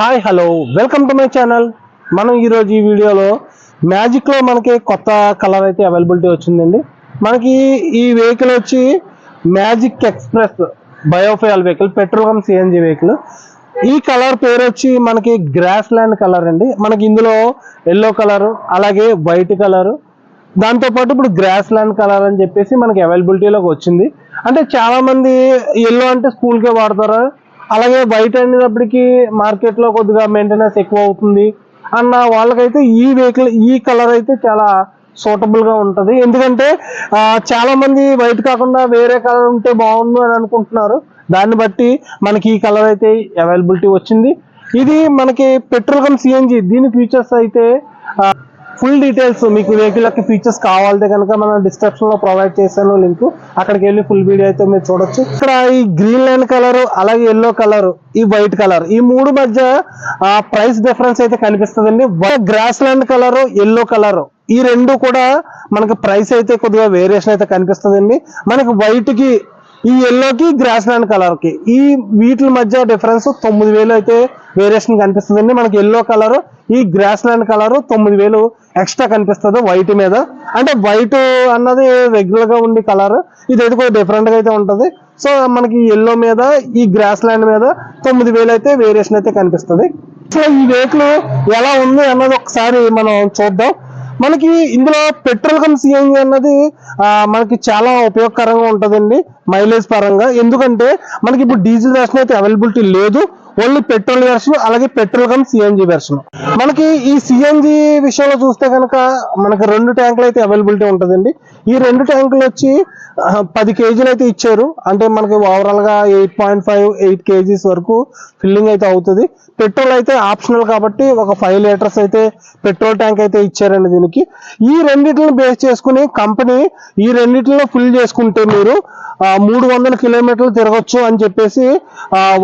Hi hello welcome to my channel. మనం ఈరోజు ఈ వీడియోలో మ్యాజిక్లో మనకి కొత్త కలర్ అయితే అవైలబిలిటీ వచ్చిందండి. మనకి ఈ వెహికల్ వచ్చి magic express biofuel vehicle, petrol come CNG vehicle. ఈ కలర్ పేరు వచ్చి మనకి గ్రాస్ ల్యాండ్ కలర్ అండి. మనకి ఇందులో ఎల్లో కలరు అలాగే వైట్ కలరు, దాంతోపాటు ఇప్పుడు గ్రాస్ ల్యాండ్ కలర్ అని చెప్పేసి మనకి అవైలబిలిటీలోకి వచ్చింది. అంటే చాలా మంది ఎల్లో అంటే స్కూల్కే వాడతారు, అలాగే వైట్ అనేటప్పటికి మార్కెట్లో కొద్దిగా మెయింటెనెన్స్ ఎక్కువ అవుతుంది అన్న వాళ్ళకైతే ఈ వెహికల్ ఈ కలర్ అయితే చాలా సూటబుల్గా ఉంటుంది. ఎందుకంటే చాలా మంది వైట్ కాకుండా వేరే కలర్ ఉంటే బాగుండు అని అనుకుంటున్నారు. దాన్ని బట్టి మనకి ఈ కలర్ అయితే అవైలబిలిటీ వచ్చింది. ఇది మనకి పెట్రోల్ కమ్ సిఎన్జి. దీని ఫీచర్స్ అయితే ఫుల్ డీటెయిల్స్ మీకు వెహికల్ యొక్క ఫీచర్స్ కావాలంటే కనుక మనం డిస్క్రిప్షన్ లో ప్రొవైడ్ చేశాను లింక్, అక్కడికి వెళ్ళి ఫుల్ వీడియో అయితే మీరు చూడొచ్చు. ఇక్కడ ఈ గ్రీన్ లైన్ కలర్ అలాగే ఎల్లో కలర్ ఈ వైట్ కలర్ ఈ మూడు మధ్య ప్రైస్ డిఫరెన్స్ అయితే కనిపిస్తుందండి. Grassland colour yellow colour ఈ రెండు కూడా మనకి ప్రైస్ అయితే కొద్దిగా వేరియేషన్ అయితే కనిపిస్తుందండి. మనకి వైట్ కి ఈ ఎల్లోకి గ్రాస్ ల్యాండ్ కలర్ కి ఈ వీటి మధ్య డిఫరెన్స్ 9,000 అయితే వేరియేషన్ కనిపిస్తుందండి. మనకి ఎల్లో కలర్ ఈ గ్రాస్ ల్యాండ్ కలర్ 9,000 ఎక్స్ట్రా కనిపిస్తుంది వైట్ మీద. అంటే వైట్ అన్నది రెగ్యులర్ గా ఉండే కలర్, ఇదైతే కొంచెం డిఫరెంట్ గా అయితే ఉంటుంది. సో మనకి ఎల్లో మీద ఈ గ్రాస్ ల్యాండ్ మీద 9,000 అయితే వేరియేషన్ అయితే కనిపిస్తుంది. సో ఈ వెహికల్ ఎలా ఉంది అన్నది ఒకసారి మనం చూద్దాం. మనకి ఇందులో పెట్రోల్ కమ్ సిఎన్జి అన్నది మనకి చాలా ఉపయోగకరంగా ఉంటుందండి మైలేజ్ పరంగా. ఎందుకంటే మనకి ఇప్పుడు డీజిల్ వెర్షన్ అయితే అవైలబిలిటీ లేదు, ఓన్లీ పెట్రోల్ వెర్షన్ అలాగే పెట్రోల్ కమ్ సిఎన్జి వెర్షన్. మనకి ఈ సిఎన్జి విషయంలో చూస్తే కనుక మనకి 2 ట్యాంకులు అయితే అవైలబిలిటీ ఉంటుందండి. ఈ 2 ట్యాంకులు వచ్చి 10 కేజీలు అయితే ఇచ్చారు. అంటే మనకి ఓవరాల్ గా 8.5-8 కేజీస్ వరకు ఫిల్లింగ్ అయితే అవుతుంది. పెట్రోల్ అయితే ఆప్షనల్ కాబట్టి ఒక 5 లీటర్స్ అయితే పెట్రోల్ ట్యాంక్ అయితే ఇచ్చారండి దీనికి. ఈ రెండింటిని బేస్ చేసుకుని కంపెనీ ఈ రెండింటిలో ఫిల్ చేసుకుంటే మీరు 300 కిలోమీటర్లు తిరగొచ్చు అని చెప్పేసి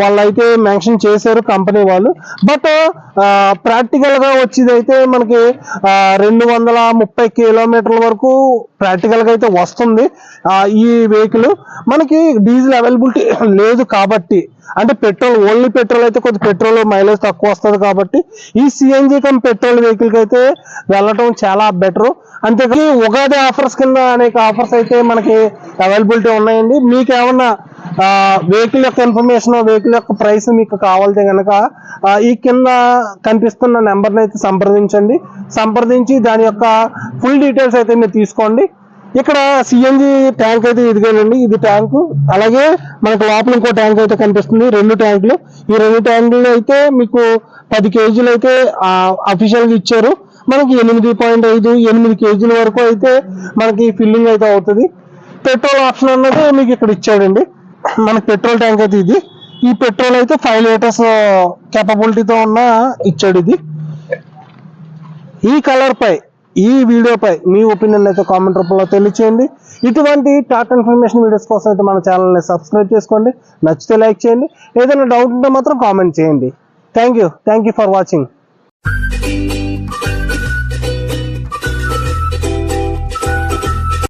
వాళ్ళైతే మెన్షన్ చేశారు కంపెనీ వాళ్ళు. బట్ ప్రాక్టికల్ గా వచ్చేది అయితే మనకి 230 కిలోమీటర్ల వరకు ప్రాక్టికల్ గా అయితే వస్తుంది ఈ వెహికల్. మనకి డీజిల్ అవైలబిలిటీ లేదు కాబట్టి, అంటే పెట్రోల్ ఓన్లీ పెట్రోల్ అయితే కొద్ది పెట్రోల్ మైలేజ్ తక్కువ వస్తుంది కాబట్టి ఈ సిఎన్జి కమ్ పెట్రోల్ వెహికల్ కి అయితే వెళ్ళటం చాలా బెటర్. అంతేకాని ఉగాది ఆఫర్స్ కింద అనేక ఆఫర్స్ అయితే మనకి అవైలబిలిటీ ఉన్నాయండి. మీకు ఏమన్నా వెహికల్ యొక్క ఇన్ఫర్మేషన్, వెహికల్ యొక్క ప్రైస్ మీకు కావాలంటే కనుక ఈ కింద కనిపిస్తున్న నెంబర్ని అయితే సంప్రదించి దాని యొక్క ఫుల్ డీటెయిల్స్ అయితే మీరు తీసుకోండి. ఇక్కడ సిఎన్జి ట్యాంక్ అయితే ఇదిగోనండి, ఇది ట్యాంకు. అలాగే మనకు లోపల ఇంకో ట్యాంక్ అయితే కనిపిస్తుంది, 2 ట్యాంకులు. ఈ 2 ట్యాంకులు అయితే మీకు 10 కేజీలు అయితే అఫీషియల్ గా ఇచ్చారు. మనకి 8.5-8 కేజీల వరకు అయితే మనకి ఫిల్లింగ్ అయితే అవుతుంది. పెట్రోల్ ఆప్షన్ అన్నది మీకు ఇక్కడ ఇచ్చాడండి. మనకి పెట్రోల్ ట్యాంక్ అయితే ఇది. ఈ పెట్రోల్ అయితే 5 లీటర్స్ కేపబిలిటీతో ఉన్న ఇచ్చాడు ఇది. ఈ కలర్ పై ఈ వీడియోపై మీ ఒపీనియన్ అయితే కామెంట్ రూపంలో తెలియచేయండి. ఇటువంటి టాక్ ఇన్ఫర్మేషన్ వీడియోస్ కోసం అయితే మన ఛానల్ని సబ్స్క్రైబ్ చేసుకోండి. నచ్చితే లైక్ చేయండి. ఏదైనా డౌట్ ఉంటే మాత్రం కామెంట్ చేయండి. Thank you for watching.